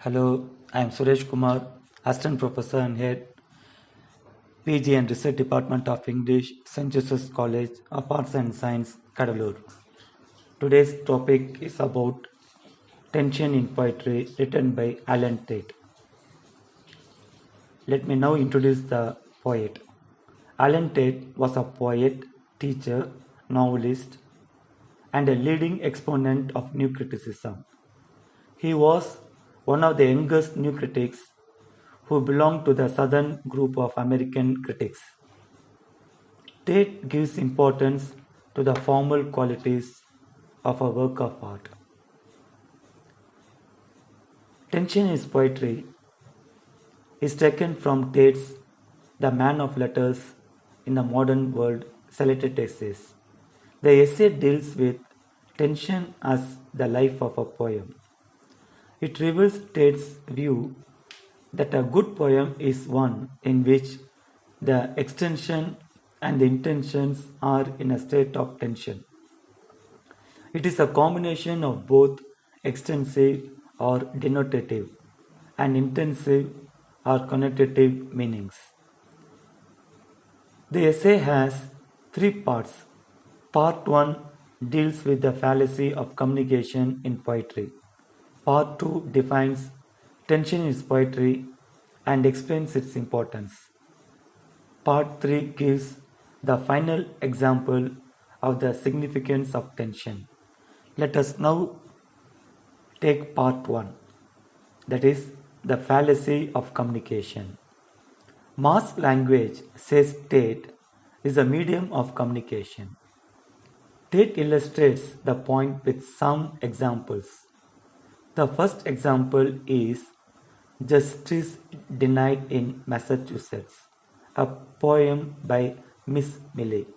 Hello, I am Suresh Kumar, Assistant Professor and Head, PG and Research Department of English, St. Joseph's College of Arts and Science, Kadalur. Today's topic is about tension in poetry written by Alan Tate. Let me now introduce the poet. Alan Tate was a poet, teacher, novelist, and a leading exponent of New Criticism. He was one of the youngest New Critics who belonged to the Southern group of American critics. Tate gives importance to the formal qualities of a work of art. Tension is poetry is taken from Tate's The Man of Letters in the Modern World selected essays. The essay deals with tension as the life of a poem. It reveals Tate's view that a good poem is one in which the extension and the intentions are in a state of tension. It is a combination of both extensive or denotative and intensive or connotative meanings. The essay has three parts. Part 1 deals with the fallacy of communication in poetry. Part 2 defines tension in poetry and explains its importance. Part 3 gives the final example of the significance of tension. Let us now take part 1, that is the fallacy of communication. Mass language, says Tate, is a medium of communication. Tate illustrates the point with some examples. The first example is Justice Denied in Massachusetts, a poem by Miss Millay.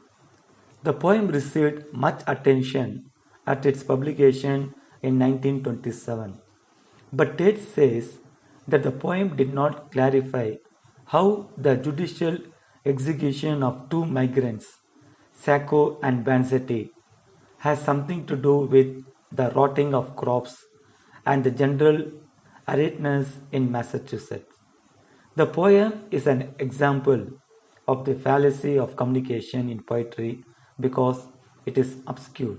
The poem received much attention at its publication in 1927, but Tate says that the poem did not clarify how the judicial execution of two migrants, Sacco and Vanzetti, has something to do with the rotting of crops and the general aridness in Massachusetts. The poem is an example of the fallacy of communication in poetry because it is obscure.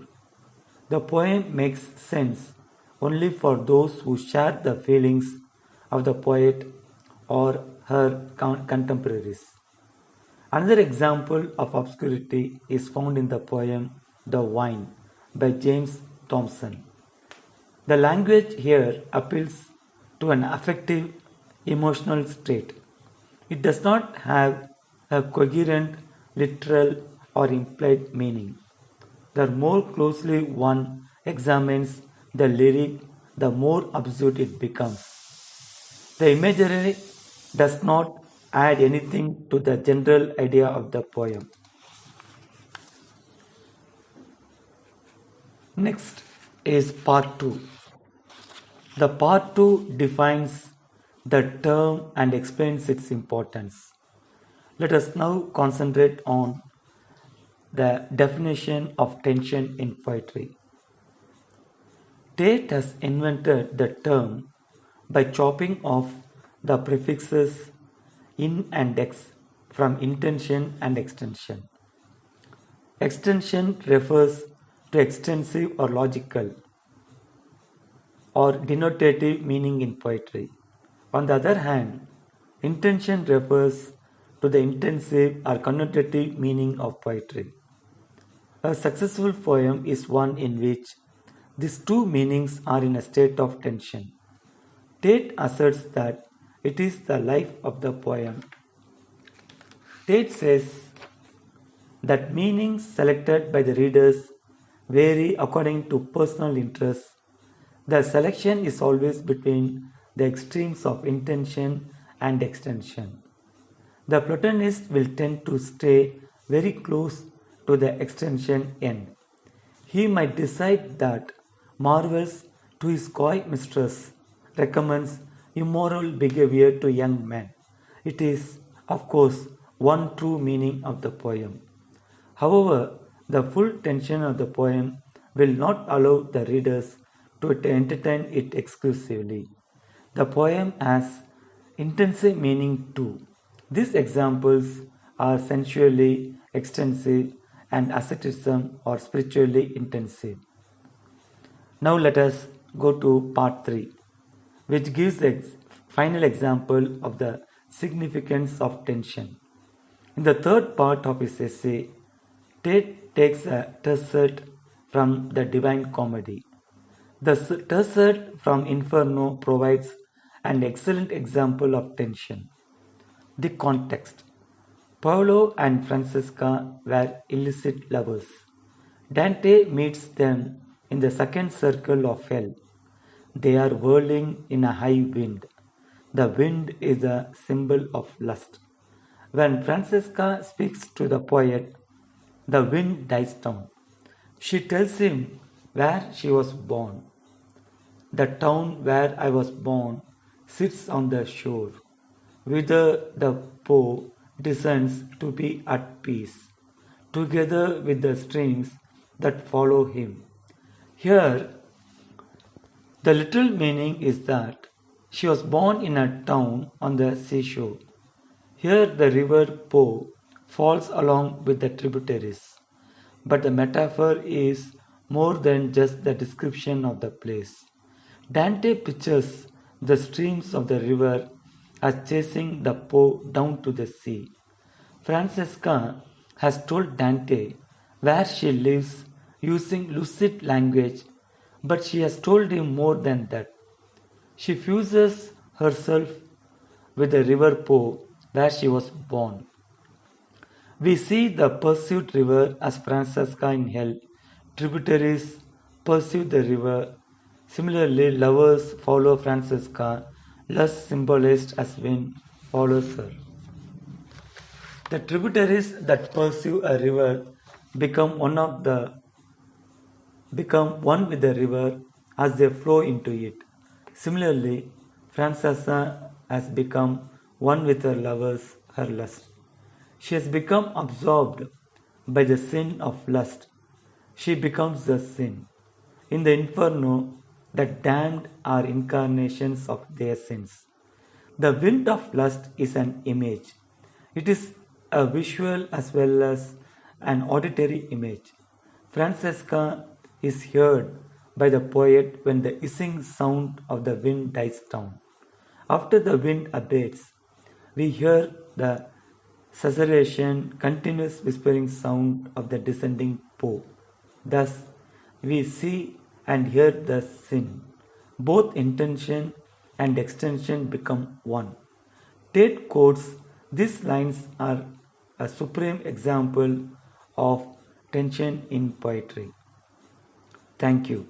The poem makes sense only for those who share the feelings of the poet or her contemporaries. Another example of obscurity is found in the poem The Vine by James Thomson. The language here appeals to an affective, emotional state. It does not have a coherent, literal, or implied meaning. The more closely one examines the lyric, the more absurd it becomes. The imagery does not add anything to the general idea of the poem. Next is part 2. The part 2 defines the term and explains its importance. Let us now concentrate on the definition of tension in poetry. Tate has invented the term by chopping off the prefixes in and ex from intention and extension. Extension refers to extensive or logical or denotative meaning in poetry. On the other hand, intention refers to the intensive or connotative meaning of poetry. A successful poem is one in which these two meanings are in a state of tension. Tate asserts that it is the life of the poem. Tate says that meanings selected by the readers vary according to personal interests. The selection is always between the extremes of intention and extension. The Platonist will tend to stay very close to the extension end. He might decide that marvels to his coy mistress recommends immoral behavior to young men. It is, of course, one true meaning of the poem. However, the full tension of the poem will not allow the readers to entertain it exclusively. The poem has intensive meaning too. These examples are sensually extensive and asceticism or spiritually intensive. Now let us go to part 3, which gives the final example of the significance of tension. In the third part of his essay, Tate takes a tercet from the Divine Comedy. The tercet from Inferno provides an excellent example of tension. The context: Paolo and Francesca were illicit lovers. Dante meets them in the second circle of hell. They are whirling in a high wind. The wind is a symbol of lust. When Francesca speaks to the poet, the wind dies down. She tells him where she was born. The town where I was born sits on the shore, whither the Po descends to be at peace, together with the streams that follow him. Here, the literal meaning is that she was born in a town on the seashore. Here, the river Po falls along with the tributaries, but the metaphor is more than just the description of the place. Dante pictures the streams of the river as chasing the Po down to the sea. Francesca has told Dante where she lives using lucid language, but she has told him more than that. She fuses herself with the river Po where she was born. We see the pursued river as Francesca in hell. Tributaries pursue the river. Similarly, lovers follow Francesca. Lust, symbolized as wind, follows her. The tributaries that pursue a river become one with the river as they flow into it. Similarly, Francesca has become one with her lovers, her lust. She has become absorbed by the sin of lust. She becomes the sin. In the Inferno, the damned are incarnations of their sins. The wind of lust is an image. It is a visual as well as an auditory image. Francesca is heard by the poet when the hissing sound of the wind dies down. After the wind abates, we hear the susurration, continuous whispering sound of the descending Po. Thus, we see and hear the sin. Both intention and extension become one. Tate quotes these lines are a supreme example of tension in poetry. Thank you.